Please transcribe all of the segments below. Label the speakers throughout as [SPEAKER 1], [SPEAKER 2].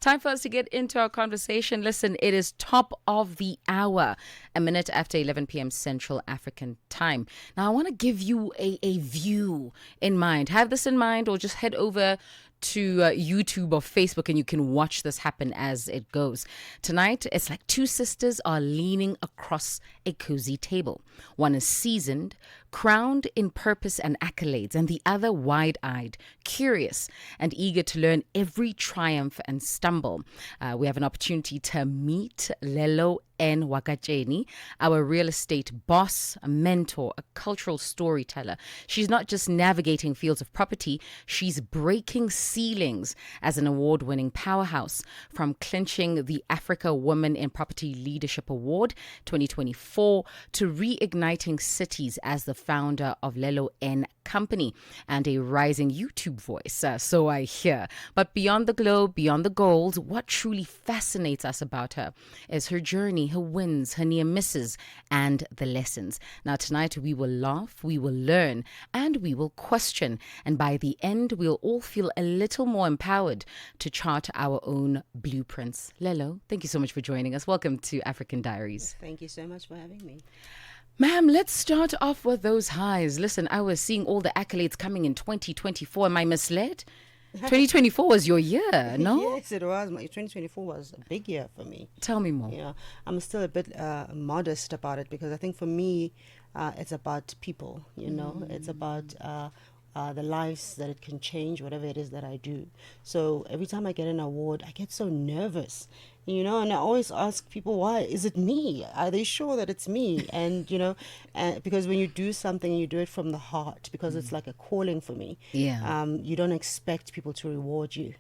[SPEAKER 1] Time for us to get into our conversation. Listen, it is top of the hour, a minute after 11 p.m. Central African time. Now, I want to give you a view in mind. Have this in mind, or just head over to YouTube or Facebook and you can watch this happen as it goes. Tonight, it's like two sisters are leaning across a cozy table. One is seasoned, crowned in purpose and accolades, and the other wide-eyed, curious, and eager to learn every triumph and stumble. We have an opportunity to meet Lelo N Wakagatsheni, our real estate boss, a mentor, a cultural storyteller. She's not just navigating fields of property, she's breaking ceilings as an award-winning powerhouse, from clinching the Africa Women in Property Leadership Award 2024 to reigniting cities as the founder of Lelo N Company and a rising YouTube voice, so I hear. But beyond the globe, beyond the goals, what truly fascinates us about her is her journey, her wins, her near misses, and the lessons. Now, tonight we will laugh, we will learn, and we will question. And by the end, we'll all feel a little more empowered to chart our own blueprints. Lelo, thank you so much for joining us. Welcome to African Diaries.
[SPEAKER 2] Thank you so much for having me.
[SPEAKER 1] Ma'am, let's start off with those highs. Listen, I was seeing all the accolades coming in 2024. Am I misled? 2024 was your year, no?
[SPEAKER 2] Yes, it was. 2024 was a big year for me.
[SPEAKER 1] Tell me more.
[SPEAKER 2] Yeah, I'm still a bit modest about it because I think for me, it's about people, It's about the lives that it can change, whatever it is that I do. So every time I get an award, I get so nervous, and I always ask people, why is it me? Are they sure that it's me? And, because when you do something and you do it from the heart, because it's like a calling for me, you don't expect people to reward you.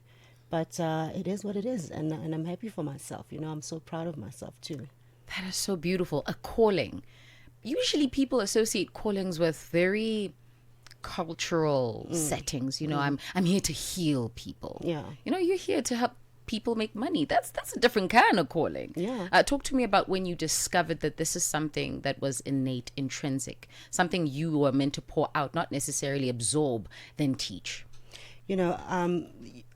[SPEAKER 2] But it is what it is, and I'm happy for myself. I'm so proud of myself too.
[SPEAKER 1] That is so beautiful. A calling. Usually people associate callings with very cultural settings. I'm here to heal people.
[SPEAKER 2] Yeah.
[SPEAKER 1] You're here to help people make money. That's a different kind of calling.
[SPEAKER 2] Yeah.
[SPEAKER 1] Talk to me about when you discovered that this is something that was innate, intrinsic, something you were meant to pour out, not necessarily absorb, then teach.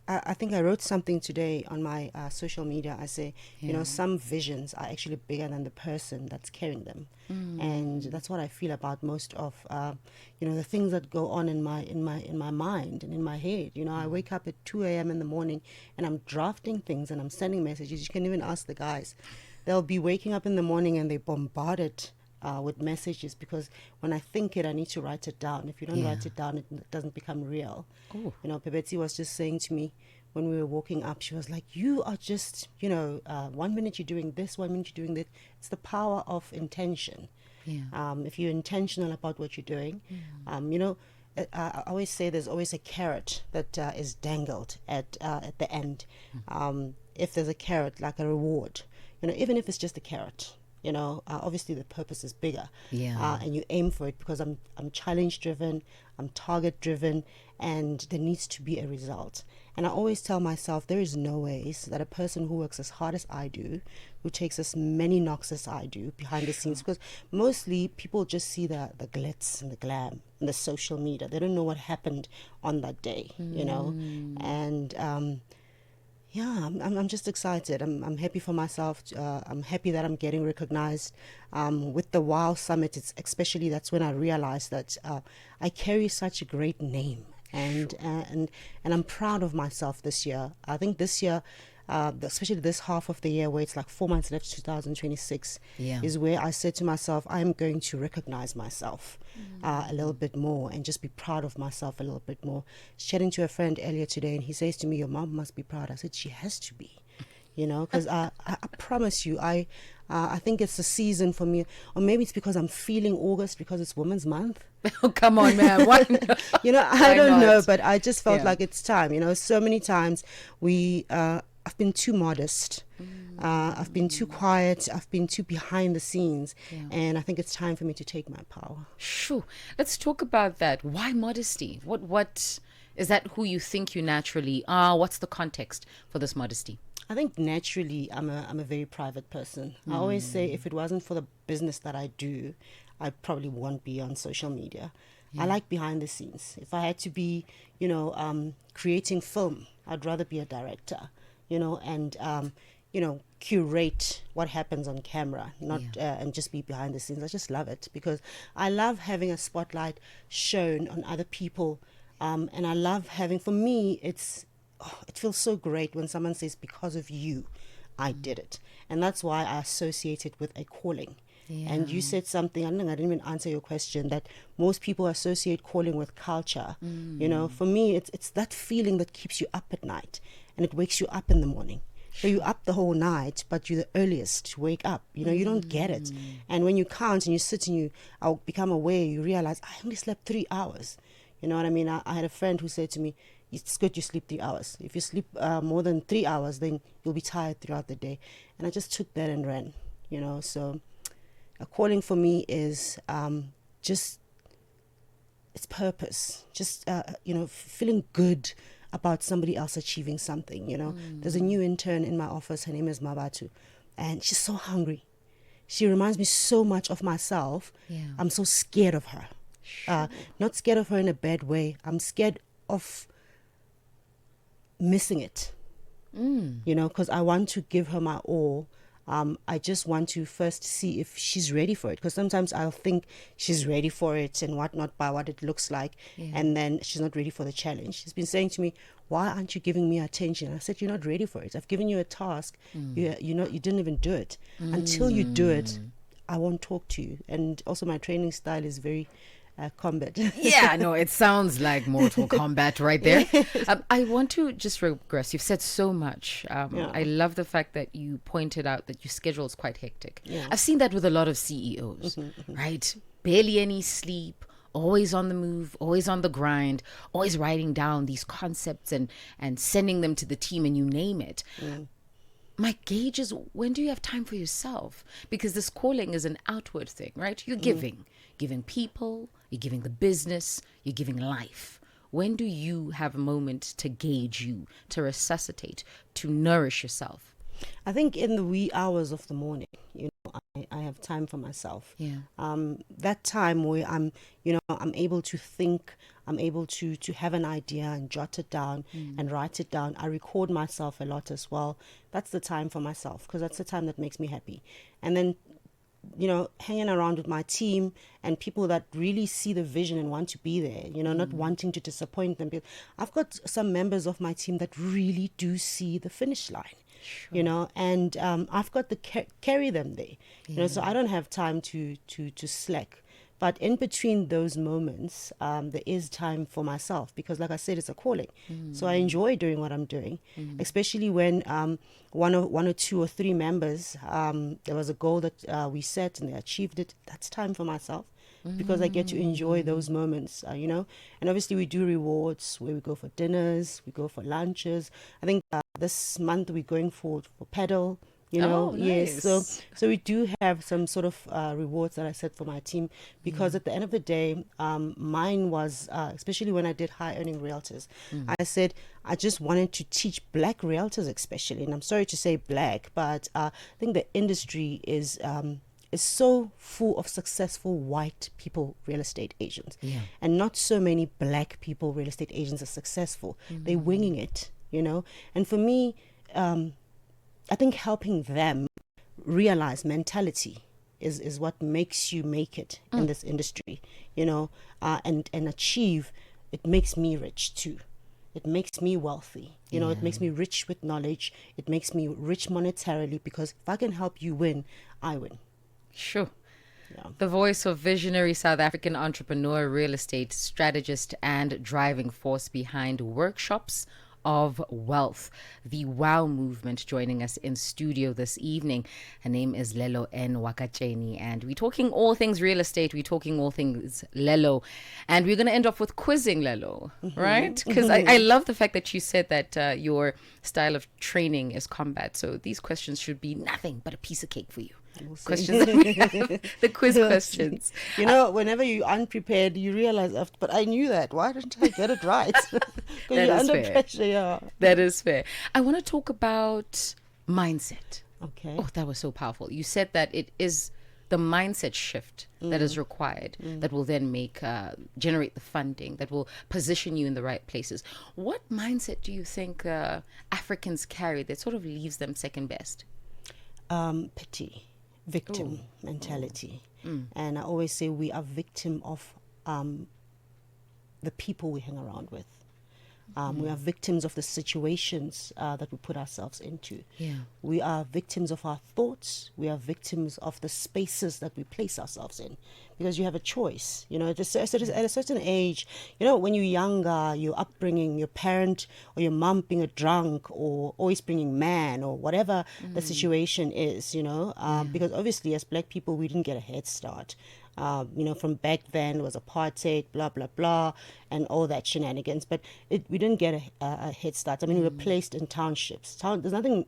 [SPEAKER 2] I think I wrote something today on my social media. I say, some visions are actually bigger than the person that's carrying them. And that's what I feel about most of, the things that go on in my mind and in my head. I wake up at 2 a.m. in the morning and I'm drafting things and I'm sending messages. You can even ask the guys. They'll be waking up in the morning and they bombard it with messages, because when I think it, I need to write it down. If you don't write it down, it doesn't become real.
[SPEAKER 1] Oh.
[SPEAKER 2] Pebeti was just saying to me when we were walking up, she was like, you are just, 1 minute you're doing this, 1 minute you're doing that. It's the power of intention.
[SPEAKER 1] Yeah.
[SPEAKER 2] If you're intentional about what you're doing, I always say there's always a carrot that is dangled at the end. If there's a carrot, like a reward, even if it's just a carrot, obviously the purpose is bigger.
[SPEAKER 1] Yeah.
[SPEAKER 2] And you aim for it, because I'm challenge driven, I'm target driven, and there needs to be a result. And I always tell myself, there is no ways that a person who works as hard as I do, who takes as many knocks as I do behind the scenes, because mostly people just see the glitz and the glam and the social media. They don't know what happened on that day, and I'm just excited. I'm happy for myself. I'm happy that I'm getting recognized. With the WOW Summit, it's especially, that's when I realized that I carry such a great name, and I'm proud of myself this year. I think this year, especially this half of the year where it's like 4 months left to 2026, is where I said to myself, I'm going to recognize myself a little bit more and just be proud of myself a little bit more. Chatting to a friend earlier today, and he says to me, your mom must be proud. I said, she has to be, because I promise you, I think it's a season for me, or maybe it's because I'm feeling August because it's Women's Month.
[SPEAKER 1] Oh, come on, man. Why?
[SPEAKER 2] I don't know, but I just felt like it's time. So many times I've been too modest. I've been too quiet. I've been too behind the scenes. And I think it's time for me to take my power.
[SPEAKER 1] Sure. Let's talk about that. Why modesty? What is that? Who you think you naturally are? What's the context for this modesty?
[SPEAKER 2] I think naturally I'm a very private person. I always say, if it wasn't for the business that I do, I probably won't be on social media. I like behind the scenes. If I had to be, creating film, I'd rather be a director. and curate what happens on camera, not and just be behind the scenes. I just love it because I love having a spotlight shown on other people, and I love having. For me, it feels so great when someone says, "Because of you, I did it," and that's why I associate it with a calling. And you said something, I didn't even answer your question, that most people associate calling with culture. For me, it's that feeling that keeps you up at night and it wakes you up in the morning. So you're up the whole night, but you're the earliest to wake up. You don't get it. And when you count and you sit and I'll become aware, you realize, I only slept 3 hours. You know what I mean? I had a friend who said to me, it's good you sleep 3 hours. If you sleep more than 3 hours, then you'll be tired throughout the day. And I just took that and ran, so... A calling for me is it's purpose, just feeling good about somebody else achieving something. There's a new intern in my office. Her name is Mabatu, and she's so hungry. She reminds me so much of myself. I'm so scared of her. Not scared of her in a bad way. I'm scared of missing it. Because I want to give her my all. I just want to first see if she's ready for it, because sometimes I'll think she's ready for it and whatnot by what it looks like, and then she's not ready for the challenge. She's been saying to me, why aren't you giving me attention? I said, you're not ready for it. I've given you a task. You didn't even do it. Until you do it, I won't talk to you. And also my training style is very combat.
[SPEAKER 1] It sounds like Mortal Kombat right there. I want to just regress. You've said so much. I love the fact that you pointed out that your schedule is quite hectic. I've seen that with a lot of CEOs, right? Barely any sleep, always on the move, always on the grind, always writing down these concepts and sending them to the team, and you name it. My gauge is, when do you have time for yourself? Because this calling is an outward thing, right? You're giving people, you're giving the business, you're giving life. When do you have a moment to gauge you, to resuscitate, to nourish yourself?
[SPEAKER 2] I think in the wee hours of the morning, I have time for myself. That time where I'm able to think, I'm able to have an idea and jot it down and write it down. I record myself a lot as well. That's the time for myself, because that's the time that makes me happy. And then, hanging around with my team and people that really see the vision and want to be there, not wanting to disappoint them. I've got some members of my team that really do see the finish line. And I've got to carry them there, so I don't have time to slack. But in between those moments, there is time for myself, because like I said, it's a calling. So I enjoy doing what I'm doing, especially when one or two or three members, there was a goal that we set and they achieved it. That's time for myself, because I get to enjoy those moments, and obviously we do rewards where we go for dinners, we go for lunches. I think this month we're going for paddle.
[SPEAKER 1] Nice.
[SPEAKER 2] Yes. So we do have some sort of rewards that I set for my team, because at the end of the day, mine was, especially when I did high earning realtors, I said I just wanted to teach black realtors especially, and I'm sorry to say black, but I think the industry is so full of successful white people real estate agents, and not so many black people real estate agents are successful. They're winging it, and for me, I think helping them realize mentality is what makes you make it in this industry, and achieve. It makes me rich too. It makes me wealthy. It makes me rich with knowledge. It makes me rich monetarily, because if I can help you win, I win.
[SPEAKER 1] Sure. The voice of visionary South African entrepreneur, real estate strategist, and driving force behind Workshops of Wealth, the WOW movement, joining us in studio this evening. Her name is Lelo N Wakagatsheni, and we're talking all things real estate. We're talking all things Lelo, and we're going to end off with quizzing Lelo, right? Because I love the fact that you said that your style of training is combat. So these questions should be nothing but a piece of cake for you. Questions that we have, the quiz questions.
[SPEAKER 2] Whenever you're unprepared, you realize, but I knew that. Why didn't I get it right? Because you're under pressure.
[SPEAKER 1] That is fair. I want to talk about mindset.
[SPEAKER 2] Okay.
[SPEAKER 1] Oh, that was so powerful. You said that it is the the mindset shift that is required that will then make generate the funding that will position you in the right places. What mindset do you think Africans carry that sort of leaves them second best?
[SPEAKER 2] Pity, victim mentality. And I always say we are victim of the people we hang around with. We are victims of the situations that we put ourselves into.
[SPEAKER 1] Yeah.
[SPEAKER 2] We are victims of our thoughts. We are victims of the spaces that we place ourselves in. Because you have a choice. You know, at a certain age, you know, when you're younger, your upbringing, your parent or your mom being a drunk or always bringing man or whatever the situation is, you know, because obviously as black people, we didn't get a head start. You know, from back then was apartheid, blah, blah, blah, and all that shenanigans. But we didn't get a head start. I mean, we were placed in townships. There's nothing,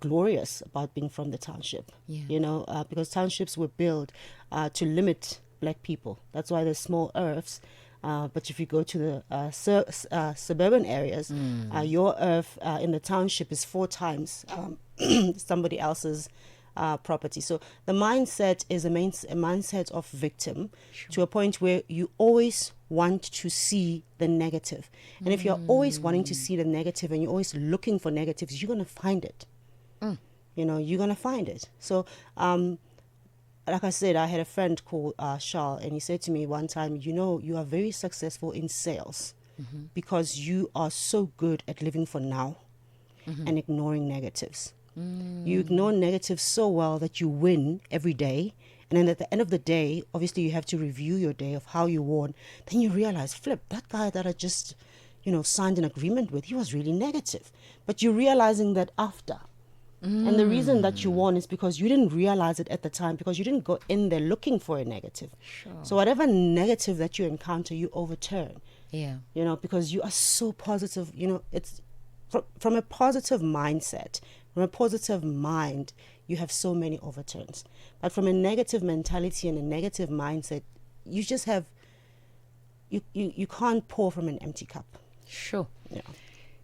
[SPEAKER 2] glorious about being from the township, you know, because townships were built to limit black people. That's why there's small earths. But if you go to the suburban areas, your earth in the township is 4 times somebody else's property. So the mindset is a mindset of victim to a point where you always want to see the negative. And if you're always wanting to see the negative and you're always looking for negatives, you're going to find it. You know, you're going to find it. So, like I said, I had a friend called Charles, and he said to me one time, you know, you are very successful in sales because you are so good at living for now and ignoring negatives. You ignore negatives so well that you win every day. And then at the end of the day, obviously you have to review your day of how you won. Then you realize, flip, that guy that I just, you know, signed an agreement with, he was really negative. But you're realizing that after. And the reason that you won is because you didn't realize it at the time, because you didn't go in there looking for a negative.
[SPEAKER 1] Sure.
[SPEAKER 2] So whatever negative that you encounter, you overturn.
[SPEAKER 1] Yeah.
[SPEAKER 2] You know, because you are so positive. You know, it's from a positive mindset, from a positive mind, you have so many overturns. But from a negative mentality and a negative mindset, you just have, you can't pour from an empty cup.
[SPEAKER 1] Sure.
[SPEAKER 2] Yeah.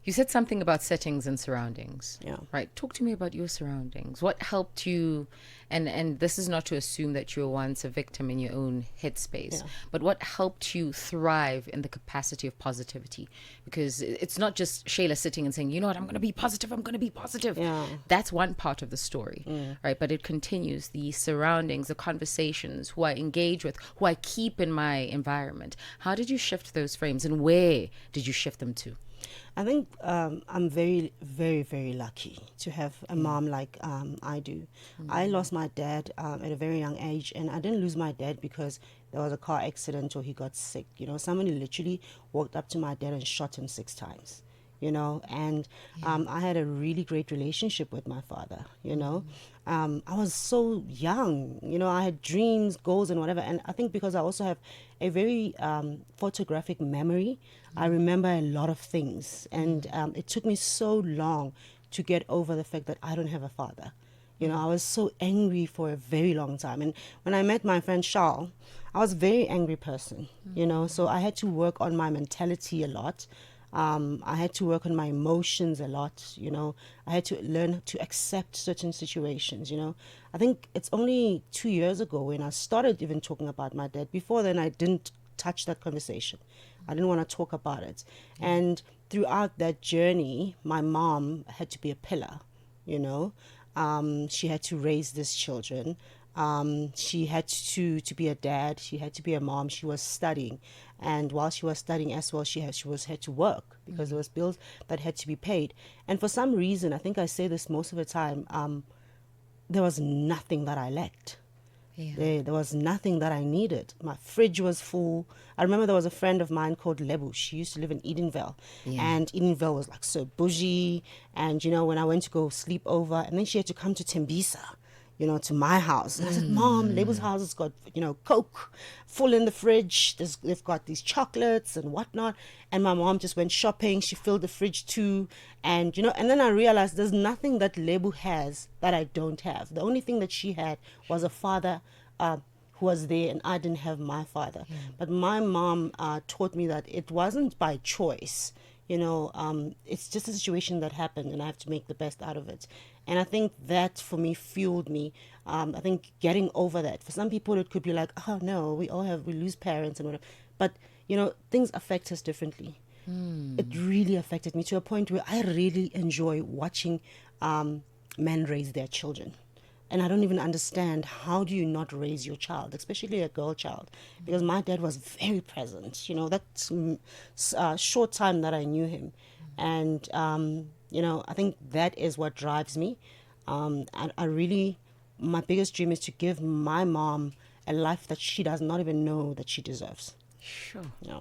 [SPEAKER 1] You said something about settings and surroundings.
[SPEAKER 2] Yeah.
[SPEAKER 1] Right. Talk to me about your surroundings. What helped you, and this is not to assume that you were once a victim in your own headspace, but what helped you thrive in the capacity of positivity? Because it's not just Shayla sitting and saying, you know what, I'm going to be positive, I'm going to be positive.
[SPEAKER 2] Yeah.
[SPEAKER 1] That's one part of the story, right? But it continues, the surroundings, the conversations, who I engage with, who I keep in my environment. How did you shift those frames, and where did you shift them to?
[SPEAKER 2] I think I'm very, very, very lucky to have a mom like I do. I lost my dad at a very young age, and I didn't lose my dad because there was a car accident or he got sick. You know, somebody literally walked up to my dad and shot him 6 times. You know, and I had a really great relationship with my father. You know, I was so young. You know, I had dreams, goals, and whatever. And I think because I also have a very photographic memory, I remember a lot of things. And it took me so long to get over the fact that I don't have a father. You know, I was so angry for a very long time. And when I met my friend Charles, I was a very angry person. You know, so I had to work on my mentality a lot. I had to work on my emotions a lot, you know. I had to learn to accept certain situations, you know. I think it's only 2 years ago when I started even talking about my dad. Before then, I didn't touch that conversation. I didn't want to talk about it. And throughout that journey, my mom had to be a pillar, you know. She had to raise these children. She had to be a dad. She had to be a mom. She was studying. And while she was studying as well, she had to work because there was bills that had to be paid. And for some reason, I think I say this most of the time, there was nothing that I lacked. Yeah. There was nothing that I needed. My fridge was full. I remember there was a friend of mine called Lebu. She used to live in Edenvale. Yeah. And Edenvale was like so bougie. And, you know, when I went to go sleep over, and then she had to come to Tembisa, you know, to my house. And I said, Mom, Lebu's house has got, you know, Coke full in the fridge. They've got these chocolates and whatnot. And my mom just went shopping. She filled the fridge too. And, you know, and then I realized there's nothing that Lebu has that I don't have. The only thing that she had was a father who was there, and I didn't have my father. But my mom taught me that it wasn't by choice. It's just a situation that happened, and I have to make the best out of it. And I think that for me fueled me. I think getting over that. For some people, it could be like, oh no, we lose parents and whatever. But things affect us differently. It really affected me to a point where I really enjoy watching men raise their children. And I don't even understand, how do you not raise your child, especially a girl child? Because my dad was very present. That's short time that I knew him. And, I think that is what drives me. I really, my biggest dream is to give my mom a life that she does not even know that she deserves.
[SPEAKER 1] Sure.
[SPEAKER 2] Yeah.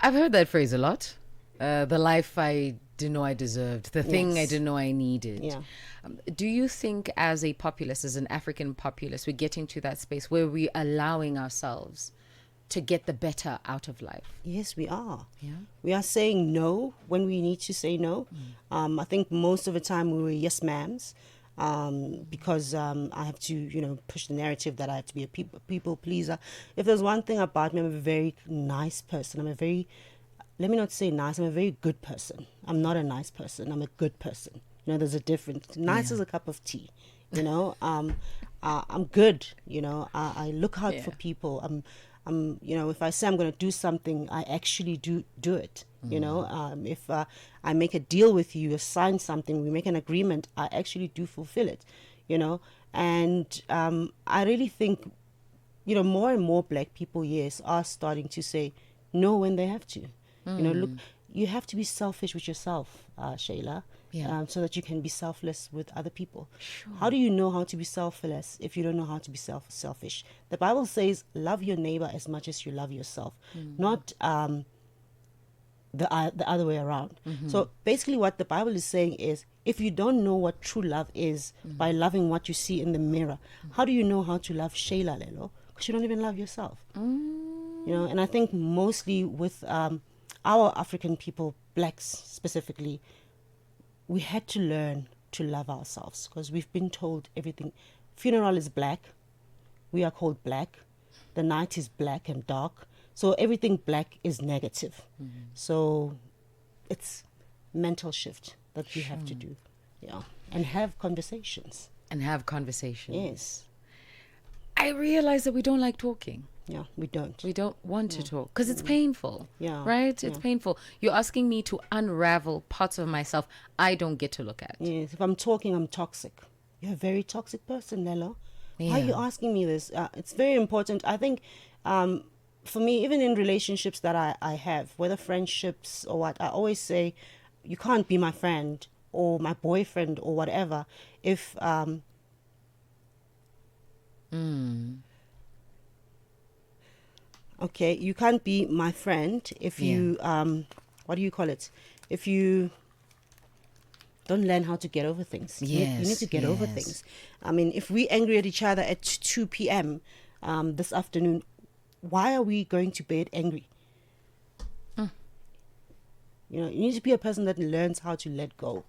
[SPEAKER 1] I've heard that phrase a lot. The life I didn't know I deserved, the thing I didn't know I needed.
[SPEAKER 2] Yeah.
[SPEAKER 1] Do you think as a populace, as an African populace, we're getting to that space where we're allowing ourselves to get the better out of life?
[SPEAKER 2] Yes, we are.
[SPEAKER 1] Yeah.
[SPEAKER 2] We are saying no when we need to say no. I think most of the time we were yes ma'ams, because I have to, push the narrative that I have to be a people pleaser. If there's one thing about me, I'm a very nice person. Let me not say nice, I'm a very good person. I'm not a nice person, I'm a good person. There's a difference. Nice is a cup of tea. I'm good. I look out for people. If I say I'm going to do something, I actually do it. If I make a deal with you, sign something, we make an agreement, I actually do fulfill it. And I really think, more and more black people, yes, are starting to say no when they have to. Look, you have to be selfish with yourself, Shayla.
[SPEAKER 1] Yeah.
[SPEAKER 2] So that you can be selfless with other people.
[SPEAKER 1] Sure.
[SPEAKER 2] How do you know how to be selfless if you don't know how to be selfish? The Bible says, love your neighbor as much as you love yourself, not the other way around. So basically what the Bible is saying is, if you don't know what true love is by loving what you see in the mirror, how do you know how to love Shayla, Lelo? Because you don't even love yourself. And I think mostly with our African people, blacks specifically, we had to learn to love ourselves, because we've been told everything. Funeral is black. We are called black. The night is black and dark. So everything black is negative. So it's mental shift that we have to do. Yeah. And have conversations.
[SPEAKER 1] Yes. I realize that we don't like talking.
[SPEAKER 2] Yeah, we don't.
[SPEAKER 1] We don't want to talk because it's painful.
[SPEAKER 2] Yeah.
[SPEAKER 1] Right? It's painful. You're asking me to unravel parts of myself I don't get to look at.
[SPEAKER 2] Yes, if I'm talking, I'm toxic. You're a very toxic person, Lelo. Why are you asking me this? It's very important. I think for me, even in relationships that I have, whether friendships or what, I always say, you can't be my friend or my boyfriend or whatever if... Okay, you can't be my friend if you, what do you call it? If you don't learn how to get over things. You need to get over things. I mean, if we're angry at each other at 2 p.m. This afternoon, why are we going to bed angry? You need to be a person that learns how to let go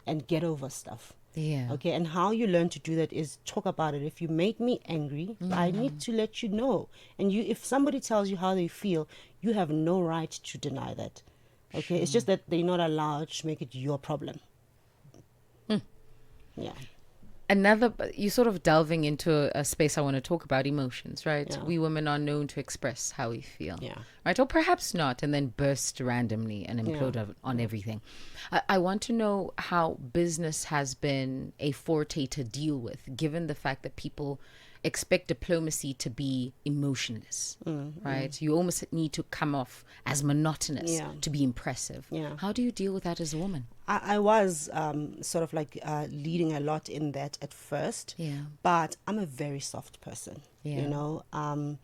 [SPEAKER 2] and get over stuff.
[SPEAKER 1] Yeah.
[SPEAKER 2] Okay, and how you learn to do that is talk about it. If you make me angry, I need to let you know. And if somebody tells you how they feel, you have no right to deny that. Okay, it's just that they're not allowed to make it your problem. Yeah.
[SPEAKER 1] You're sort of delving into a space I want to talk about, emotions, right?
[SPEAKER 2] Yeah.
[SPEAKER 1] We women are known to express how we feel,
[SPEAKER 2] Yeah.
[SPEAKER 1] right? Or perhaps not, and then burst randomly and implode on everything. I want to know how business has been a forte to deal with, given the fact that people expect diplomacy to be emotionless, right? You almost need to come off as monotonous to be impressive.
[SPEAKER 2] Yeah.
[SPEAKER 1] How do you deal with that as a woman?
[SPEAKER 2] I was sort of like leading a lot in that at first.
[SPEAKER 1] Yeah.
[SPEAKER 2] But I'm a very soft person, and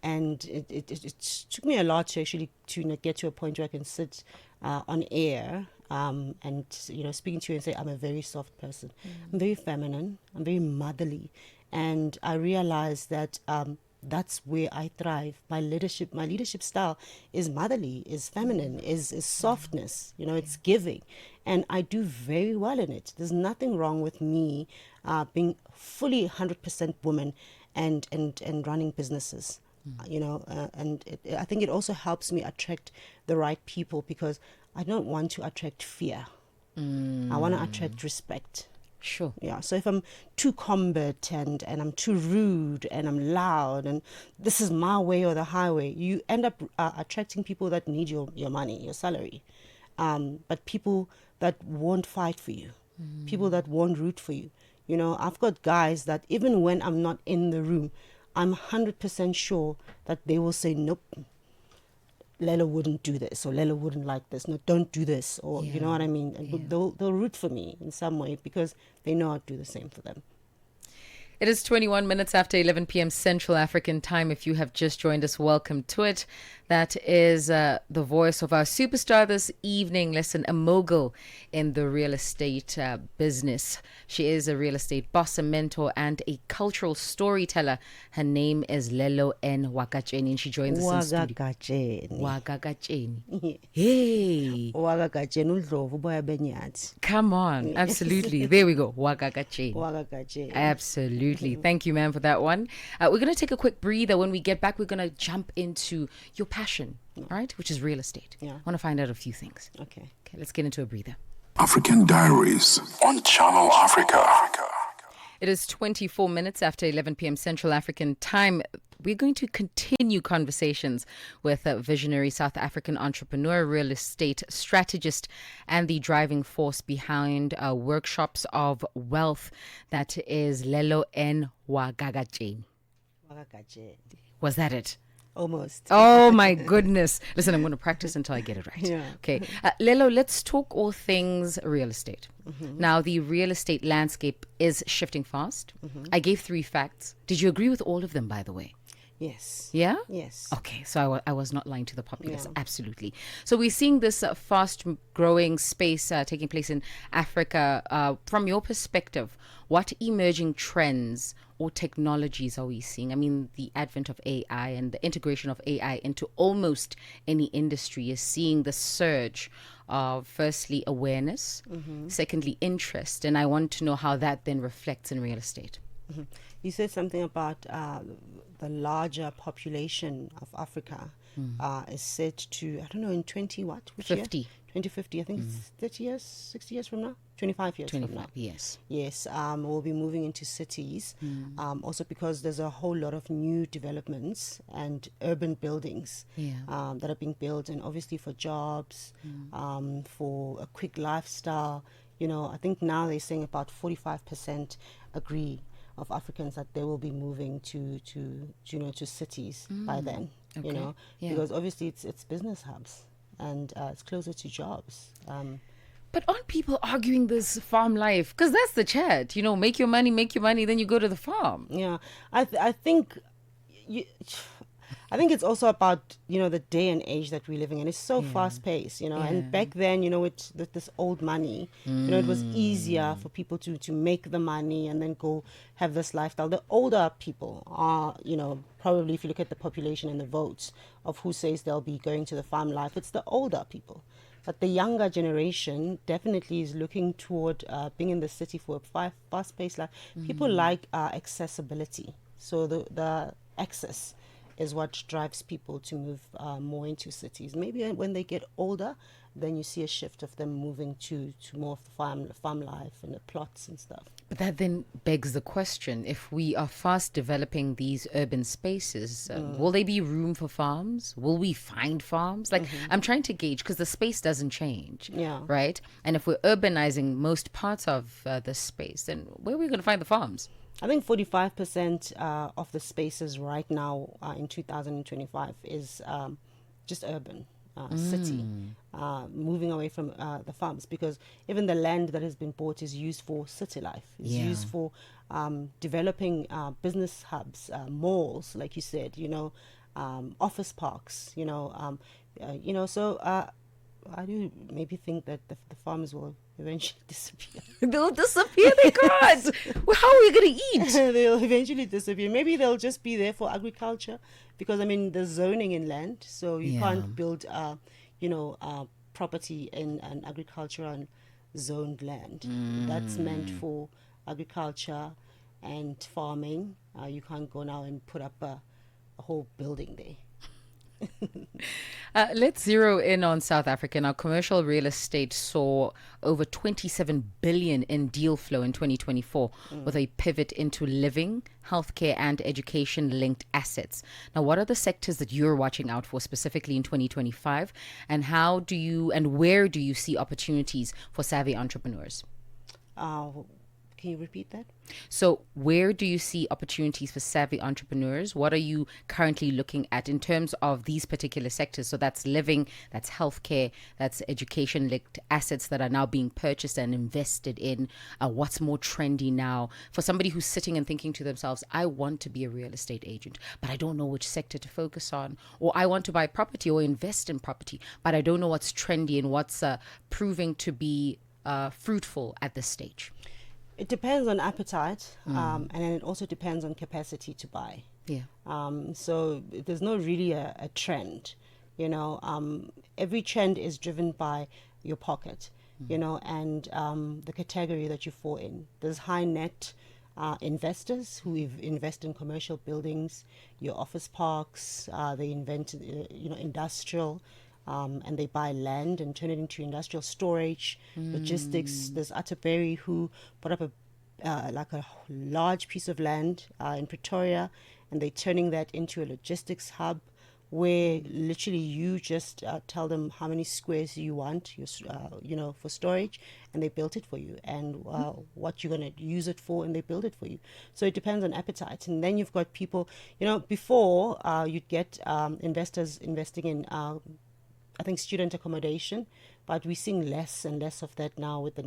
[SPEAKER 2] it took me a lot to actually get to a point where I can sit on air and speaking to you and say I'm a very soft person. I'm very feminine. I'm very motherly, and I realized that that's where I thrive. My leadership style is motherly, is feminine, is softness. It's giving, and I do very well in it. There's nothing wrong with me being fully 100% woman and running businesses. I think it also helps me attract the right people, because I don't want to attract fear. I want to attract respect.
[SPEAKER 1] Sure.
[SPEAKER 2] Yeah. So if I'm too combatant and I'm too rude and I'm loud and this is my way or the highway, you end up attracting people that need your money, your salary, but people that won't fight for you, people that won't root for you. You know, I've got guys that even when I'm not in the room, I'm 100% sure that they will say, nope, Lelo wouldn't do this, or Lelo wouldn't like this. No, don't do this, or you know what I mean. And they'll root for me in some way because they know I'd do the same for them.
[SPEAKER 1] It is 21 minutes after 11 p.m. Central African time. If you have just joined us, welcome to it. That is the voice of our superstar this evening. Listen, a mogul in the real estate business. She is a real estate boss, a mentor, and a cultural storyteller. Her name is Lelo N Wakagatsheni, and she joins us in studio. Wakagatsheni. Hey.
[SPEAKER 2] Wakagatsheni uDlovu boya benyathi.
[SPEAKER 1] Come on. Absolutely. There we go. Wakagatsheni.
[SPEAKER 2] Wakagatsheni.
[SPEAKER 1] Absolutely. Thank you, ma'am, for that one. We're going to take a quick breather. When we get back, we're going to jump into your passion, all right, which is real estate.
[SPEAKER 2] Yeah.
[SPEAKER 1] I want to find out a few things.
[SPEAKER 2] Okay.
[SPEAKER 1] Okay, let's get into a breather.
[SPEAKER 3] African Diaries on Channel Africa.
[SPEAKER 1] It is 24 minutes after 11 p.m. Central African time. We're going to continue conversations with a visionary South African entrepreneur, real estate strategist, and the driving force behind workshops of wealth. That is Lelo N Wakagatsheni.
[SPEAKER 2] Wakagatsheni.
[SPEAKER 1] Was that it?
[SPEAKER 2] Almost.
[SPEAKER 1] Oh my goodness. Listen, I'm going to practice until I get it right.
[SPEAKER 2] Yeah.
[SPEAKER 1] Okay. Lelo, let's talk all things real estate. Now, the real estate landscape is shifting fast. I gave 3 facts. Did you agree with all of them, by the way?
[SPEAKER 2] Yes.
[SPEAKER 1] Yeah?
[SPEAKER 2] Yes.
[SPEAKER 1] Okay, so I was not lying to the populace. Absolutely. So we're seeing this fast growing space taking place in Africa. From your perspective, what emerging trends or technologies are we seeing? I mean, the advent of AI and the integration of AI into almost any industry is seeing the surge of, firstly, awareness, secondly, interest. And I want to know how that then reflects in real estate.
[SPEAKER 2] You said something about the larger population of Africa is set to, I don't know, in 20 what? Which
[SPEAKER 1] 50.
[SPEAKER 2] Year? 2050. I think it's 30 years, 60 years from now? 25 years from now.
[SPEAKER 1] 25, yes.
[SPEAKER 2] Yes, we'll be moving into cities. Also because there's a whole lot of new developments and urban buildings that are being built, and obviously for jobs, for a quick lifestyle. You know, I think now they're saying about 45% agree of Africans that they will be moving to cities by then.
[SPEAKER 1] Okay.
[SPEAKER 2] You know, because obviously it's business hubs and it's closer to jobs.
[SPEAKER 1] But aren't people arguing this farm life? Because that's the chat. You know, make your money, then you go to the farm.
[SPEAKER 2] Yeah, I think it's also about, you know, the day and age that we're living in. It's so fast paced, you know. And back then, you know, with this old money, you know, it was easier for people to make the money and then go have this lifestyle. The older people are, you know, probably if you look at the population and the votes of who says they'll be going to the farm life, it's the older people. But the younger generation definitely is looking toward being in the city for a fast-paced life. People like accessibility. So the access is what drives people to move more into cities. Maybe when they get older, then you see a shift of them moving to more of the farm life and the plots and stuff.
[SPEAKER 1] But that then begs the question, if we are fast developing these urban spaces, will there be room for farms? Will we find farms? Like, I'm trying to gauge, because the space doesn't change, right? And if we're urbanizing most parts of the space, then where are we going to find the farms?
[SPEAKER 2] I think 45% of the spaces right now in 2025 is just urban. City, moving away from the farms, because even the land that has been bought is used for city life, is used for developing business hubs, malls, like you said, you know, office parks, you know, so I do maybe think that the farms will eventually disappear.
[SPEAKER 1] They'll disappear, they can't. Well, how are we going to eat?
[SPEAKER 2] They'll eventually disappear. Maybe they'll just be there for agriculture, because I mean there's zoning in land, so you can't build property in an agricultural zoned land that's meant for agriculture and farming. You can't go now and put up a whole building there.
[SPEAKER 1] Let's zero in on South Africa. Now, commercial real estate saw over 27 billion in deal flow in 2024, with a pivot into living, healthcare, and education-linked assets. Now, what are the sectors that you're watching out for specifically in 2025, and where do you see opportunities for savvy entrepreneurs?
[SPEAKER 2] Can you repeat that?
[SPEAKER 1] So, where do you see opportunities for savvy entrepreneurs? What are you currently looking at in terms of these particular sectors? So, that's living, that's healthcare, that's education linked assets that are now being purchased and invested in. What's more trendy now for somebody who's sitting and thinking to themselves, I want to be a real estate agent, but I don't know which sector to focus on. Or I want to buy property or invest in property, but I don't know what's trendy and what's proving to be fruitful at this stage.
[SPEAKER 2] It depends on appetite, and then it also depends on capacity to buy.
[SPEAKER 1] Yeah.
[SPEAKER 2] So there's not really a trend, every trend is driven by your pocket, and the category that you fall in. There's high net investors who invest in commercial buildings, your office parks, they invent, industrial, and they buy land and turn it into industrial storage, logistics. There's Atterbury who put up a large piece of land in Pretoria, and they're turning that into a logistics hub where literally you just tell them how many squares you want, for storage, and they built it for you, and what you're going to use it for, and they build it for you. So it depends on appetite. And then you've got people, before you'd get investors investing in I think student accommodation, but we're seeing less and less of that now with the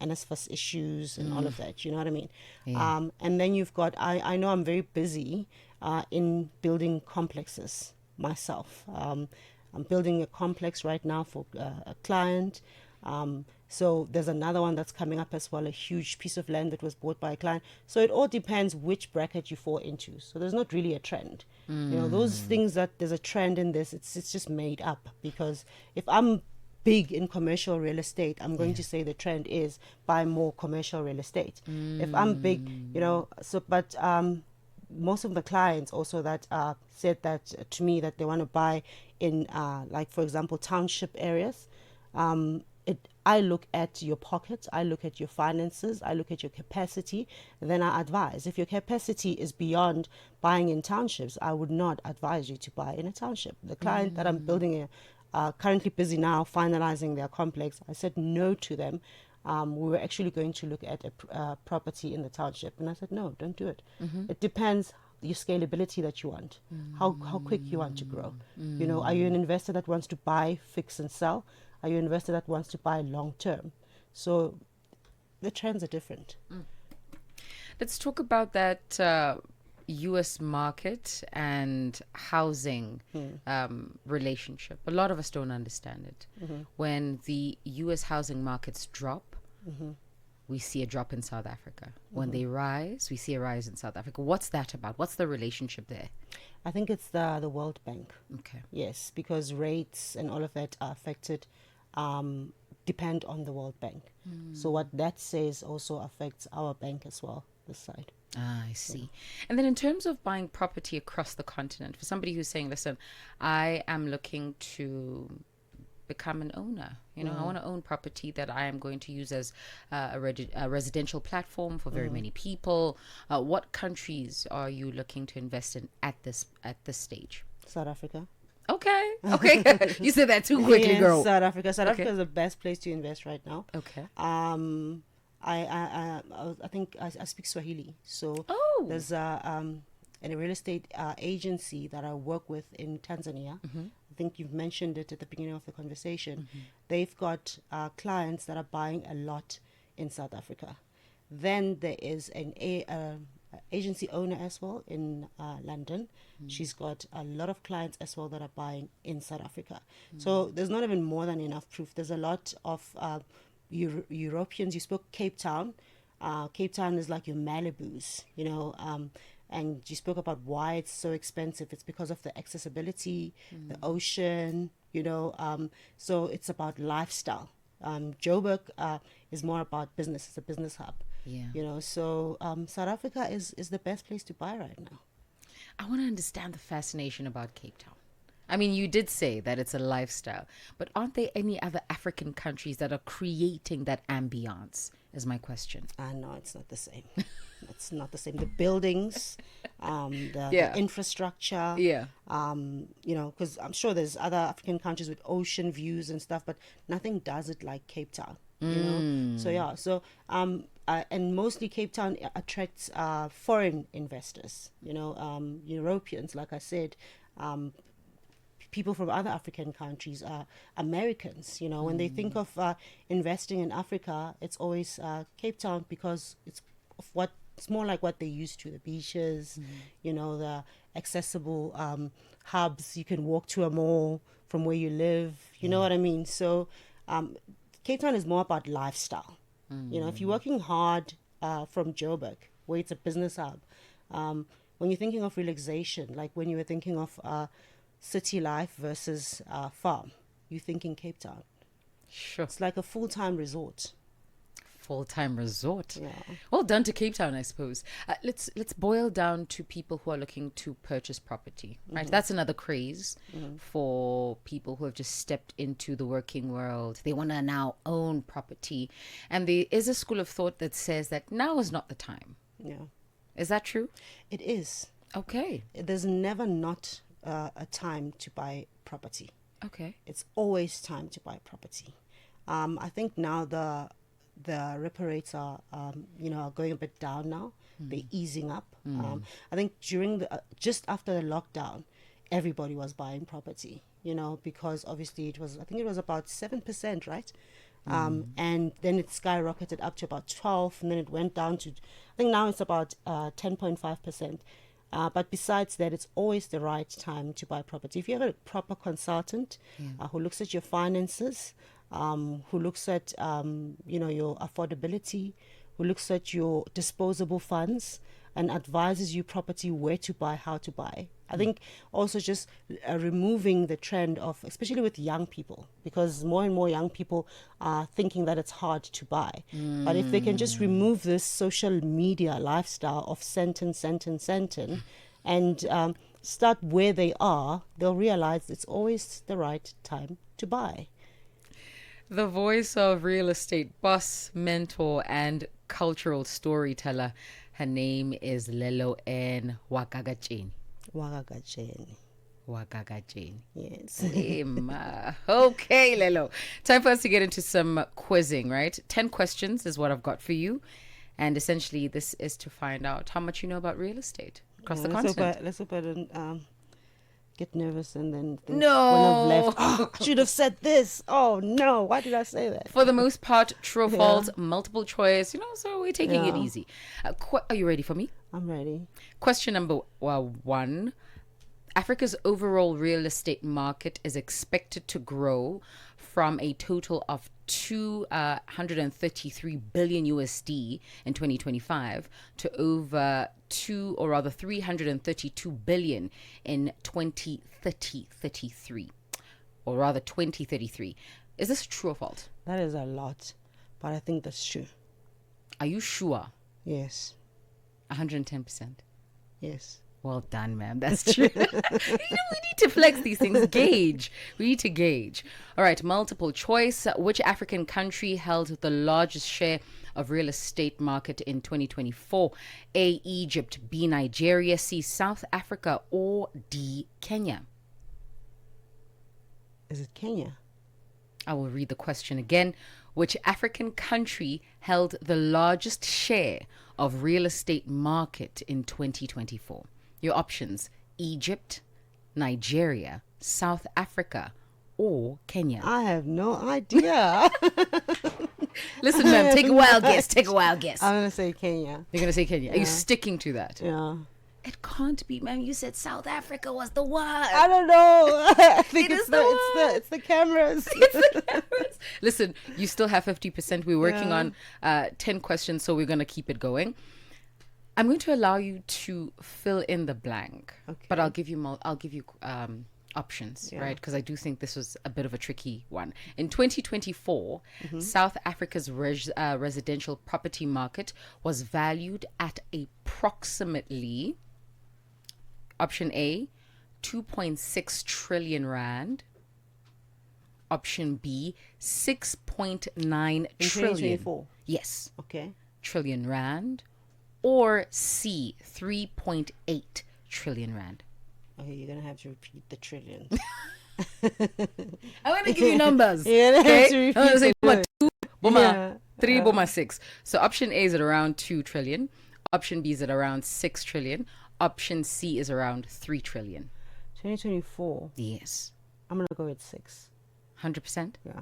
[SPEAKER 2] NSFAS issues and all of that. You know what I mean?
[SPEAKER 1] Yeah.
[SPEAKER 2] And then you've got, I know I'm very busy in building complexes myself. I'm building a complex right now for a client. So there's another one that's coming up as well, a huge piece of land that was bought by a client. So it all depends which bracket you fall into. So there's not really a trend. Those things that there's a trend in this, it's just made up, because if I'm big in commercial real estate, I'm going to say the trend is buy more commercial real estate. If I'm big, but most of the clients also that said that to me, that they want to buy in like, for example, township areas. I look at your pockets, I look at your finances, I look at your capacity, then I advise. If your capacity is beyond buying in townships, I would not advise you to buy in a township. The client that I'm building currently busy now finalizing their complex, I said no to them. We were actually going to look at a property in the township, and I said no, don't do it. It depends your scalability that you want, how quick you want to grow. Are you an investor that wants to buy, fix and sell? Are you an investor that wants to buy long term? So the trends are different.
[SPEAKER 1] Let's talk about that U.S. market and housing relationship. A lot of us don't understand it. When the U.S. housing markets drop, we see a drop in South Africa. When they rise, we see a rise in South Africa. What's that about? What's the relationship there?
[SPEAKER 2] I think it's the World Bank.
[SPEAKER 1] Okay.
[SPEAKER 2] Yes, because rates and all of that are affected, depend on the World Bank. So what that says also affects our bank as well, this side.
[SPEAKER 1] I see. And then in terms of buying property across the continent, for somebody who's saying, listen, I am looking to become an owner. I want to own property that I am going to use as a residential platform for very many people. What countries are you looking to invest in at this stage?
[SPEAKER 2] South Africa.
[SPEAKER 1] Okay. You said that too quickly,
[SPEAKER 2] Yes,
[SPEAKER 1] girl.
[SPEAKER 2] South Africa. South Africa is the best place to invest right now.
[SPEAKER 1] Okay.
[SPEAKER 2] I think I speak Swahili, so there's a real estate agency that I work with in Tanzania. I think you've mentioned it at the beginning of the conversation. They've got clients that are buying a lot in South Africa. Then there is an agency owner as well in London. She's got a lot of clients as well that are buying in South Africa. So there's not even more than enough proof. There's a lot of Europeans. You spoke Cape Town. Cape Town is like your Malibus, and you spoke about why it's so expensive. It's because of the accessibility, the ocean, so it's about lifestyle. Joburg is more about business. It's a business hub.
[SPEAKER 1] Yeah.
[SPEAKER 2] So South Africa is the best place to buy right now.
[SPEAKER 1] I want to understand the fascination about Cape Town. I mean, you did say that it's a lifestyle, but aren't there any other African countries that are creating that ambiance? Is my question.
[SPEAKER 2] No, it's not the same. It's not the same. The buildings, the
[SPEAKER 1] Yeah.
[SPEAKER 2] infrastructure,
[SPEAKER 1] Yeah.
[SPEAKER 2] because I'm sure there's other African countries with ocean views and stuff, but nothing does it like Cape Town. So yeah, and mostly Cape Town attracts foreign investors. Europeans, like I said. People from other African countries are Americans. When they think of investing in Africa, it's always Cape Town, because it's more like what they're used to: the beaches, the accessible hubs. You can walk to a mall from where you live. You know what I mean? So Cape Town is more about lifestyle. If you're working hard from Joburg, where it's a business hub, when you're thinking of relaxation, like when you were thinking of city life versus farm, you think in Cape Town.
[SPEAKER 1] Sure.
[SPEAKER 2] It's like a full-time resort.
[SPEAKER 1] Full-time resort.
[SPEAKER 2] Yeah.
[SPEAKER 1] Well done to Cape Town, I suppose. Let's boil down to people who are looking to purchase property, right? That's another craze for people who have just stepped into the working world. They want to now own property. And there is a school of thought that says that now is not the time.
[SPEAKER 2] Yeah.
[SPEAKER 1] Is that true?
[SPEAKER 2] It is.
[SPEAKER 1] Okay.
[SPEAKER 2] There's never not a time to buy property.
[SPEAKER 1] Okay.
[SPEAKER 2] It's always time to buy property. I think now the repo rates are going a bit down now. They're easing up. I think during just after the lockdown, everybody was buying property. Because obviously I think it was about 7%, right? And then it skyrocketed up to about 12, and then it went down to, I think now it's about 10.5%. But besides that, it's always the right time to buy property. If you have a proper consultant who looks at your finances, who looks at your affordability, who looks at your disposable funds, and advises you property, where to buy, how to buy. I think also just removing the trend of, especially with young people, because more and more young people are thinking that it's hard to buy. But if they can just remove this social media lifestyle of sentence, and start where they are, they'll realize it's always the right time to buy.
[SPEAKER 1] The voice of real estate boss, mentor, and cultural storyteller. Her name is Lelo N Wakagatsheni. Wakagatsheni.
[SPEAKER 2] Yes.
[SPEAKER 1] Okay, Lelo. Time for us to get into some quizzing, right? 10 questions is what I've got for you. And essentially, this is to find out how much you know about real estate across the continent.
[SPEAKER 2] Let's hope I don't get nervous and then think
[SPEAKER 1] No.
[SPEAKER 2] when I've left, I should have said this. Oh, no. Why did I say that?
[SPEAKER 1] For the most part, true or false, multiple choice, so we're taking it easy. Are you ready for me?
[SPEAKER 2] I'm ready.
[SPEAKER 1] Question number 1. Africa's overall real estate market is expected to grow from a total of 233 billion USD in 2025 to over 332 billion in 2033. Is this true or false?
[SPEAKER 2] That is a lot, but I think that's true.
[SPEAKER 1] Are you sure?
[SPEAKER 2] Yes.
[SPEAKER 1] 110%.
[SPEAKER 2] Yes.
[SPEAKER 1] Well done, ma'am. That's true. We need to flex these things. Gauge. We need to gauge. All right. Multiple choice. Which African country held the largest share of real estate market in 2024? A, Egypt. B, Nigeria. C, South Africa. Or D, Kenya?
[SPEAKER 2] Is it Kenya?
[SPEAKER 1] I will read the question again. Which African country held the largest share of real estate market in 2024? Your options: Egypt, Nigeria, South Africa, or Kenya.
[SPEAKER 2] I have no idea.
[SPEAKER 1] Listen, ma'am, take a wild guess.
[SPEAKER 2] I'm going to say Kenya.
[SPEAKER 1] You're going to say Kenya. Are you sticking to that?
[SPEAKER 2] Yeah.
[SPEAKER 1] It can't be, ma'am. You said South Africa was the one.
[SPEAKER 2] I don't know. I think
[SPEAKER 1] It is the one.
[SPEAKER 2] it's the cameras.
[SPEAKER 1] Listen, you still have 50%. We're working on 10 questions, so we're going to keep it going. I'm going to allow you to fill in the blank, but I'll give you options, right? Because I do think this was a bit of a tricky one. In 2024, South Africa's residential property market was valued at approximately, option A, 2.6 trillion rand. Option B, 6.9
[SPEAKER 2] In
[SPEAKER 1] trillion.
[SPEAKER 2] 2024.
[SPEAKER 1] Yes,
[SPEAKER 2] Okay.
[SPEAKER 1] trillion rand. Or C, 3.8 trillion rand.
[SPEAKER 2] Okay, you're gonna have to repeat the trillions.
[SPEAKER 1] I want to give you numbers.
[SPEAKER 2] You're gonna have to
[SPEAKER 1] Okay?
[SPEAKER 2] repeat
[SPEAKER 1] I'm gonna say
[SPEAKER 2] the
[SPEAKER 1] boma 2, boma
[SPEAKER 2] Yeah.
[SPEAKER 1] 3, boma 6. So option A is at around 2 trillion. Option B is at around 6 trillion. Option C is around 3 trillion.
[SPEAKER 2] 2024.
[SPEAKER 1] Yes.
[SPEAKER 2] I'm gonna go with 6.
[SPEAKER 1] 100%?
[SPEAKER 2] Yeah.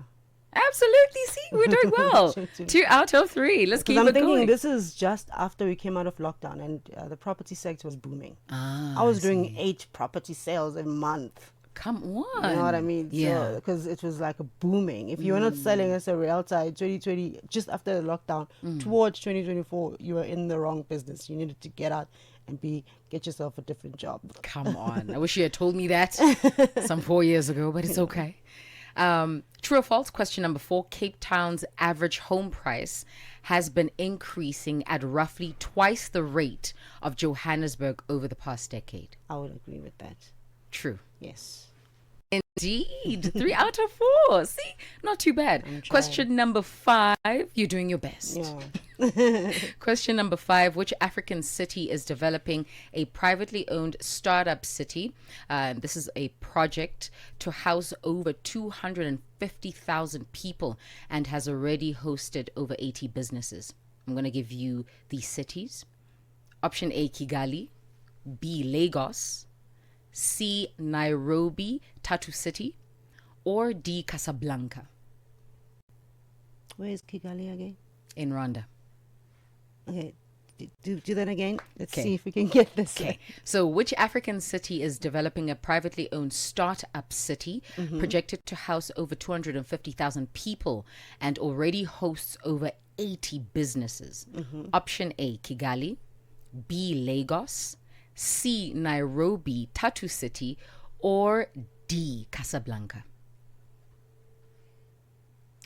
[SPEAKER 1] Absolutely. See, we're doing well. 2 out of 3. Let's keep
[SPEAKER 2] Because I'm
[SPEAKER 1] it
[SPEAKER 2] thinking
[SPEAKER 1] going.
[SPEAKER 2] this is just after we came out of lockdown and the property sector was booming. I was doing 8 property sales a month.
[SPEAKER 1] Come on.
[SPEAKER 2] You know what I mean?
[SPEAKER 1] Yeah.
[SPEAKER 2] So, because it was like a booming. If you were not selling as a realtor in 2020, just after the lockdown, towards 2024, you were in the wrong business. You needed to get out and get yourself a different job.
[SPEAKER 1] Come on. I wish you had told me that some 4 years ago, but it's okay. True or false? Question number 4. Cape Town's average home price has been increasing at roughly twice the rate of Johannesburg over the past decade.
[SPEAKER 2] I would agree with that.
[SPEAKER 1] True.
[SPEAKER 2] Yes.
[SPEAKER 1] Indeed. 3 out of 4. See? Not too bad. Question number 5. You're doing your best.
[SPEAKER 2] Yeah.
[SPEAKER 1] Question number 5. Which African city is developing a privately owned startup city? This is a project to house over 250,000 people and has already hosted over 80 businesses. I'm going to give you these cities. Option A, Kigali. B, Lagos. C, Nairobi, Tatu City. Or D, Casablanca.
[SPEAKER 2] Where is Kigali again?
[SPEAKER 1] In Rwanda.
[SPEAKER 2] Okay. Do that again. Let's
[SPEAKER 1] Okay.
[SPEAKER 2] see if we can get this.
[SPEAKER 1] Okay. So, which African city is developing a privately owned startup city projected to house over 250,000 people and already hosts over 80 businesses? Option A, Kigali. B, Lagos. C, Nairobi, Tatu City. Or D, Casablanca.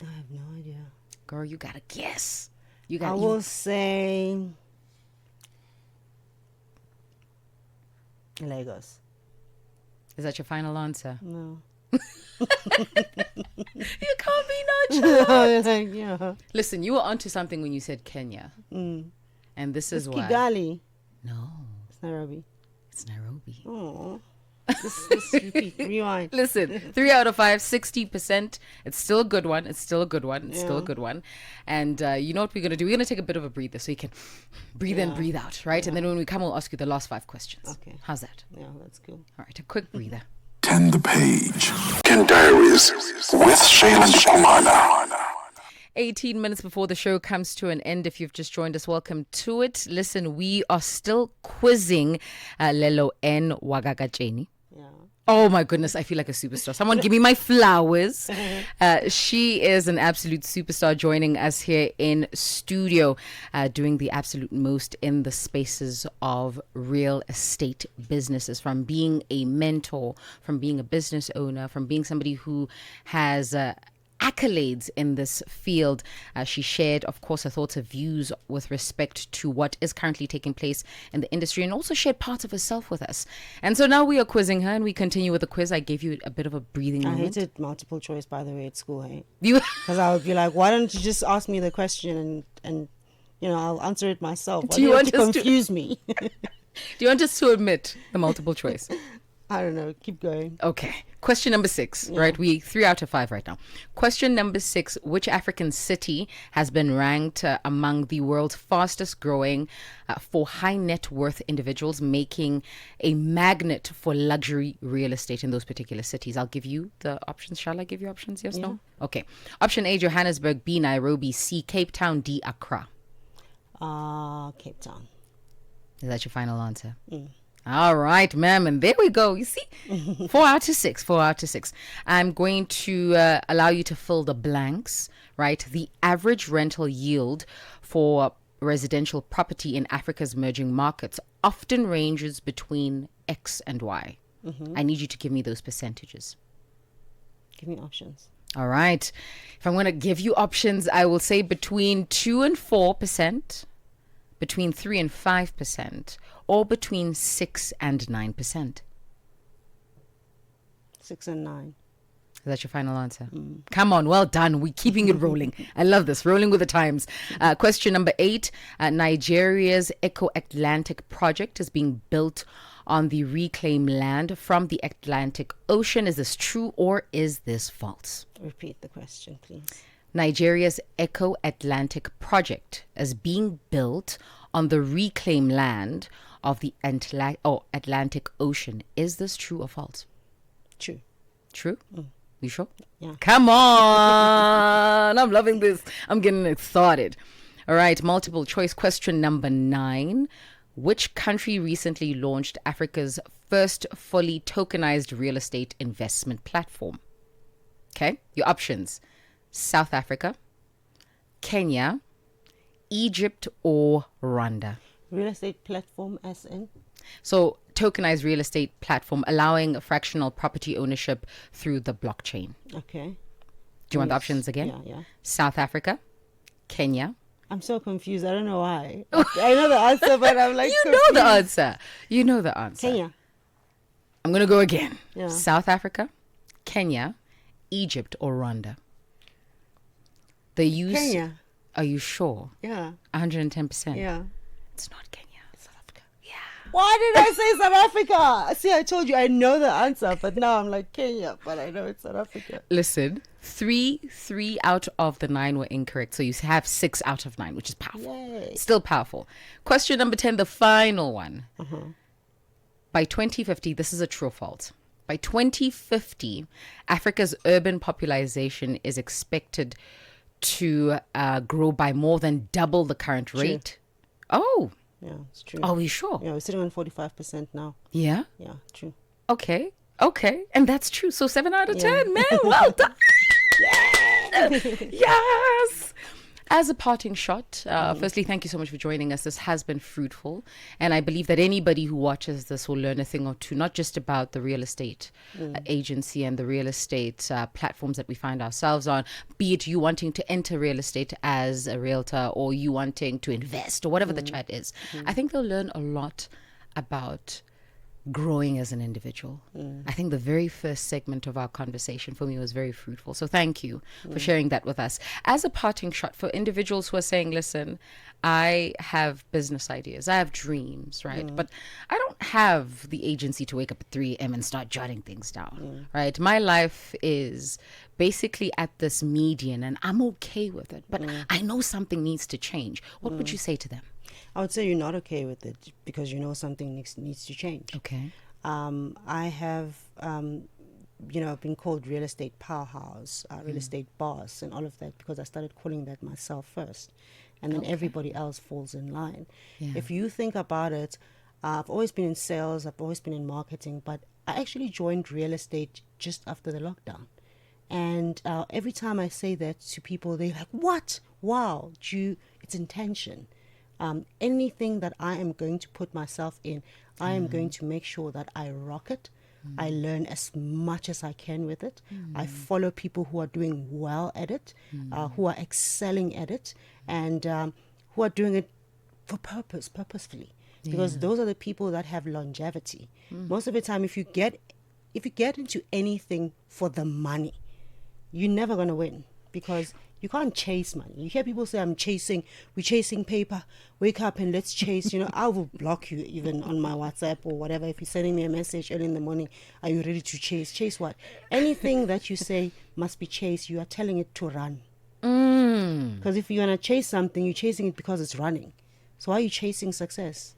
[SPEAKER 2] I have no idea.
[SPEAKER 1] Girl, you gotta guess. You
[SPEAKER 2] I
[SPEAKER 1] got.
[SPEAKER 2] will say Lagos.
[SPEAKER 1] Is that your final answer?
[SPEAKER 2] No.
[SPEAKER 1] You can't be nonchalant.
[SPEAKER 2] Yeah.
[SPEAKER 1] Listen, you were onto something when you said Kenya, and this is
[SPEAKER 2] It's
[SPEAKER 1] why.
[SPEAKER 2] Kigali.
[SPEAKER 1] No,
[SPEAKER 2] It's Nairobi.
[SPEAKER 1] it's Nairobi.
[SPEAKER 2] Oh. Just repeat. Rewind.
[SPEAKER 1] Listen, 3 out of 5, 60%. It's still a good one. It's still a good one. It's still a
[SPEAKER 2] Yeah.
[SPEAKER 1] good one. And you know what we're going to do? We're going to take a bit of a breather so you can breathe in, breathe out, right? And then when we come, we'll ask you the last 5 questions.
[SPEAKER 2] Okay.
[SPEAKER 1] How's that?
[SPEAKER 2] Yeah, that's cool.
[SPEAKER 1] All right, a quick breather.
[SPEAKER 3] Turn the page. Ken Diaries with Shayla Kumana.
[SPEAKER 1] 18 minutes before the show comes to an end. If you've just joined us, welcome to it. Listen, we are still quizzing Lelo N Wakagatsheni.
[SPEAKER 2] Yeah.
[SPEAKER 1] Oh my goodness, I feel like a superstar. Someone give me my flowers. She is an absolute superstar joining us here in studio, doing the absolute most in the spaces of real estate businesses, from being a mentor, from being a business owner, from being somebody who has accolades in this field. She shared, of course, her thoughts, her views with respect to what is currently taking place in the industry, and also shared parts of herself with us. And so now we are quizzing her, and we continue with the quiz. I gave you a bit of a breathing
[SPEAKER 2] I
[SPEAKER 1] moment.
[SPEAKER 2] hated multiple choice, by the way, at school, hey?
[SPEAKER 1] You
[SPEAKER 2] Because I would be like, why don't you just ask me the question and you know, I'll answer it myself. Why
[SPEAKER 1] Do you
[SPEAKER 2] have
[SPEAKER 1] want
[SPEAKER 2] to
[SPEAKER 1] us to-
[SPEAKER 2] confuse me?
[SPEAKER 1] Do you want us to admit the multiple choice?
[SPEAKER 2] I don't know. Keep going.
[SPEAKER 1] Okay. Question number 6, right? We 3 out of 5 right now. Question number 6, which African city has been ranked among the world's fastest growing for high net worth individuals, making a magnet for luxury real estate in those particular cities? I'll give you the options. Shall I give you options? Yes, no? Okay. Option A, Johannesburg. B, Nairobi. C, Cape Town. D, Accra.
[SPEAKER 2] Cape Town.
[SPEAKER 1] Is that your final answer? All right, ma'am. And there we go. You see, 4 out of 6, 4 out of 6. I'm going to allow you to fill the blanks, right? The average rental yield for residential property in Africa's emerging markets often ranges between X and Y. I need you to give me those percentages.
[SPEAKER 2] Give me options.
[SPEAKER 1] All right. If I'm going to give you options, I will say between 2 and 4%, between 3 and 5%, or between 6 and 9%.
[SPEAKER 2] 6 and 9.
[SPEAKER 1] Is that your final answer? Come on, well done. We're keeping it rolling. I love this, rolling with the times. Question number 8. Nigeria's Eco-Atlantic project is being built on the reclaimed land from the Atlantic Ocean. Is this true or is this false?
[SPEAKER 2] Repeat the question, please.
[SPEAKER 1] Nigeria's Eco-Atlantic project is being built on the reclaimed land of the Atlantic Ocean. Is this true or false?
[SPEAKER 2] True.
[SPEAKER 1] True? You sure?
[SPEAKER 2] Yeah.
[SPEAKER 1] Come on. I'm loving this. I'm getting excited. All right. Multiple choice question number 9. Which country recently launched Africa's first fully tokenized real estate investment platform? Okay. Your options: South Africa, Kenya, Egypt, or Rwanda.
[SPEAKER 2] Real estate platform as in?
[SPEAKER 1] So, tokenized real estate platform allowing fractional property ownership through the blockchain.
[SPEAKER 2] Okay.
[SPEAKER 1] Do you want the options again?
[SPEAKER 2] Yeah.
[SPEAKER 1] South Africa, Kenya.
[SPEAKER 2] I'm so confused. I don't know why. I know the answer, but I'm like,
[SPEAKER 1] You know the answer. You know the answer.
[SPEAKER 2] Kenya.
[SPEAKER 1] I'm going to go again.
[SPEAKER 2] Yeah.
[SPEAKER 1] South Africa, Kenya, Egypt, or Rwanda. They use.
[SPEAKER 2] Kenya.
[SPEAKER 1] Are you sure?
[SPEAKER 2] Yeah.
[SPEAKER 1] 110%.
[SPEAKER 2] Yeah.
[SPEAKER 1] It's not Kenya. It's South Africa. Yeah.
[SPEAKER 2] Why did I say South Africa? See, I told you I know the answer, but now I'm like Kenya, but I know it's South Africa.
[SPEAKER 1] Listen, three out of the 9 were incorrect. So you have 6 out of 9, which is powerful.
[SPEAKER 2] Yay.
[SPEAKER 1] Still powerful. Question number 10, the final one. By 2050, this is a true or false. By 2050, Africa's urban population is expected to grow by more than double the current rate. Oh.
[SPEAKER 2] Yeah, it's true.
[SPEAKER 1] Are we sure?
[SPEAKER 2] Yeah, we're sitting on 45% now.
[SPEAKER 1] Yeah?
[SPEAKER 2] Yeah, true.
[SPEAKER 1] Okay. And that's true. So 7 out of 10, man. Well done. Yes. As a parting shot, firstly, thank you so much for joining us. This has been fruitful. And I believe that anybody who watches this will learn a thing or two, not just about the real estate agency and the real estate platforms that we find ourselves on, be it you wanting to enter real estate as a realtor or you wanting to invest or whatever the chat is. I think they'll learn a lot about growing as an individual. I think the very first segment of our conversation for me was very fruitful. So thank you for sharing that with us. As a parting shot for individuals who are saying, listen, I have business ideas, I have dreams, right? But I don't have the agency to wake up at 3 a.m. and start jotting things down, right? My life is basically at this median and I'm okay with it, but I know something needs to change. What would you say to them?
[SPEAKER 2] I would say you're not okay with it because you know something needs to change.
[SPEAKER 1] Okay.
[SPEAKER 2] I have, been called real estate powerhouse, real estate boss, and all of that because I started calling that myself first, and then everybody else falls in line.
[SPEAKER 1] Yeah.
[SPEAKER 2] If you think about it, I've always been in sales, I've always been in marketing, but I actually joined real estate just after the lockdown. And every time I say that to people, they're like, "What? Wow, it's intention." Anything that I am going to put myself in, I am going to make sure that I rock it. I learn as much as I can with it. I follow people who are doing well at it, who are excelling at it, and who are doing it for purposefully. Because those are the people that have longevity. Most of the time, if you get into anything for the money, you're never going to win because you can't chase money. You hear people say, we're chasing paper, wake up and let's chase. I will block you even on my WhatsApp or whatever. If you're sending me a message early in the morning, are you ready to chase? Chase what? Anything that you say must be chased, you are telling it to run. Because if you're going to chase something, you're chasing it because it's running. So why are you chasing success?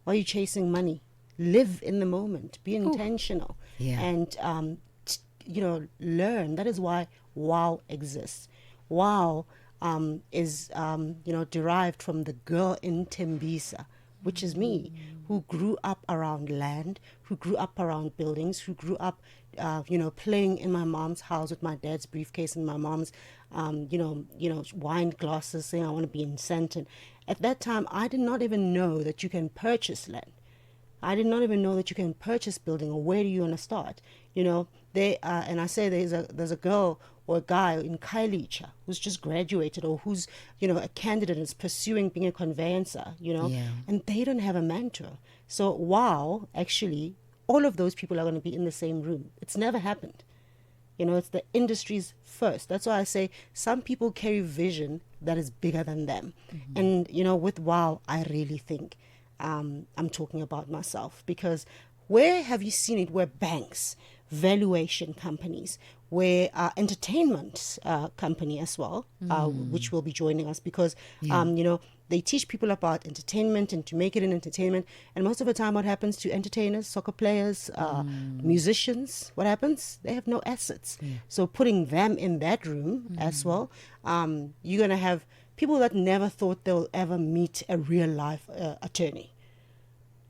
[SPEAKER 2] Why are you chasing money? Live in the moment. Be intentional.
[SPEAKER 1] Yeah.
[SPEAKER 2] And, learn. That is why WOW exists. WOW is, derived from the girl in Tembisa, which is me, who grew up around land, who grew up around buildings, who grew up, playing in my mom's house with my dad's briefcase and my mom's, wine glasses saying I want to be in Santon. At that time, I did not even know that you can purchase land. I did not even know that you can purchase building or where do you want to start. And I say there's a girl or a guy in Kailicha who's just graduated or who's, a candidate is pursuing being a conveyancer, and they don't have a mentor. So WOW actually all of those people are going to be in the same room. It's never happened. You know, it's the industry's first. That's why I say some people carry vision that is bigger than them. And, you know, with WOW, I really think I'm talking about myself, because where have you seen it where banks, valuation companies, where entertainment company as well, which will be joining us, because, you know, they teach people about entertainment and to make it in entertainment. And most of the time what happens to entertainers, soccer players, musicians, what happens? They have no assets. So putting them in that room as well, you're going to have people that never thought they'll ever meet a real life attorney.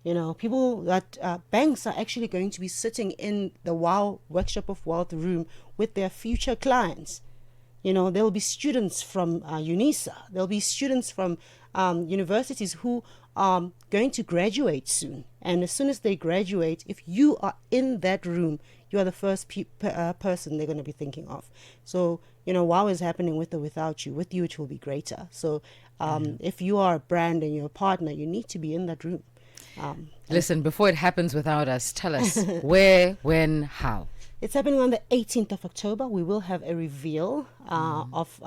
[SPEAKER 2] You know, people that banks are actually going to be sitting in the WOW Workshop of Wealth room with their future clients. You know, there will be students from UNISA. There'll be students from universities who are going to graduate soon. And as soon as they graduate, if you are in that room, you are the first person they're going to be thinking of. So, you know, WOW is happening with or without you. With you, it will be greater. So if you are a brand and you're a partner, you need to be in that room.
[SPEAKER 1] Listen, before it happens without us, tell us where, when, how.
[SPEAKER 2] It's happening on the 18th of October. We will have a reveal of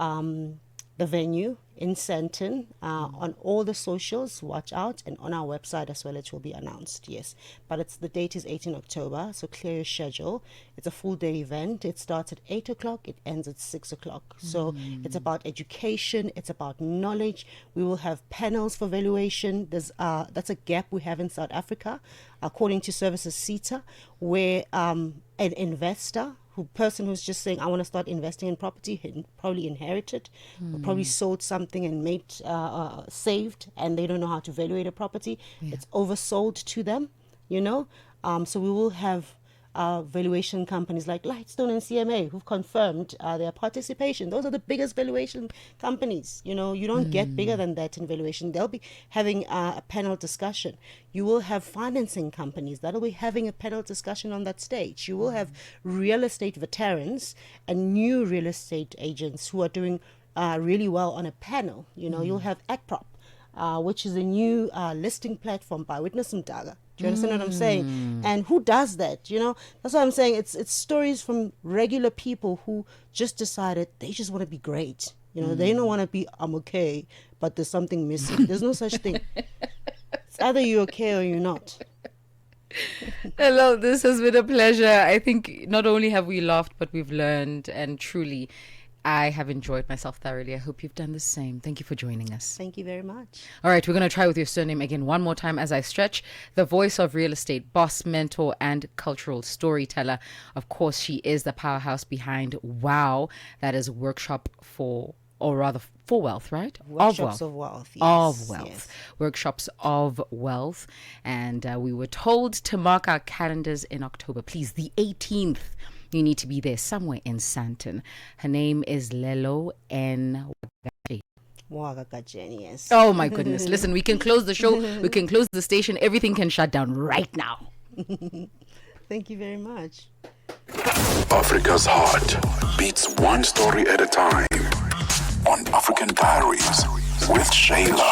[SPEAKER 2] the venue in Sandton on all the socials. Watch out, and on our website as well, it will be announced. Yes, but the date is 18 October, so clear your schedule. It's a full day event. It starts at 8 o'clock. It ends at 6 o'clock. So it's about education. It's about knowledge. We will have panels for valuation. That's a gap we have in South Africa, according to Services CETA, where an investor, person who's just saying, I want to start investing in property, probably inherited, or probably sold something and made saved, and they don't know how to evaluate a property. It's oversold to them, you know. So we will have valuation companies like Lightstone and CMA who've confirmed their participation. Those are the biggest valuation companies. You know, you don't get bigger than that in valuation. They'll be having a panel discussion. You will have financing companies that'll be having a panel discussion on that stage. You will have real estate veterans and new real estate agents who are doing really well on a panel. You know, you'll have ACPROP, which is a new listing platform by Witness Mdaga. Do you understand what I'm saying? And who does that? You know, that's what I'm saying. It's stories from regular people who just decided they just want to be great. You know, they don't want to be, I'm okay, but there's something missing. There's no such thing. It's either you're okay or you're not.
[SPEAKER 1] Hello, this has been a pleasure. I think not only have we laughed, but we've learned, and truly, I have enjoyed myself thoroughly. I hope you've done the same. Thank you for joining us.
[SPEAKER 2] Thank you very much.
[SPEAKER 1] All right, we're going to try with your surname again one more time as I stretch. The voice of real estate, boss, mentor, and cultural storyteller. Of course, she is the powerhouse behind WOW. That is Workshop for Wealth, right?
[SPEAKER 2] Workshops of Wealth. Yes.
[SPEAKER 1] Of Wealth.
[SPEAKER 2] Yes.
[SPEAKER 1] Workshops of Wealth. And we were told to mark our calendars in October. Please, the 18th. You need to be there somewhere in Sandton. Her name is Lelo N
[SPEAKER 2] Wakagatsheni, yes.
[SPEAKER 1] Oh my goodness. Listen, we can close the show. We can close the station. Everything can shut down right now.
[SPEAKER 2] Thank you very much.
[SPEAKER 3] Africa's heart beats one story at a time on African Diaries with Shayla.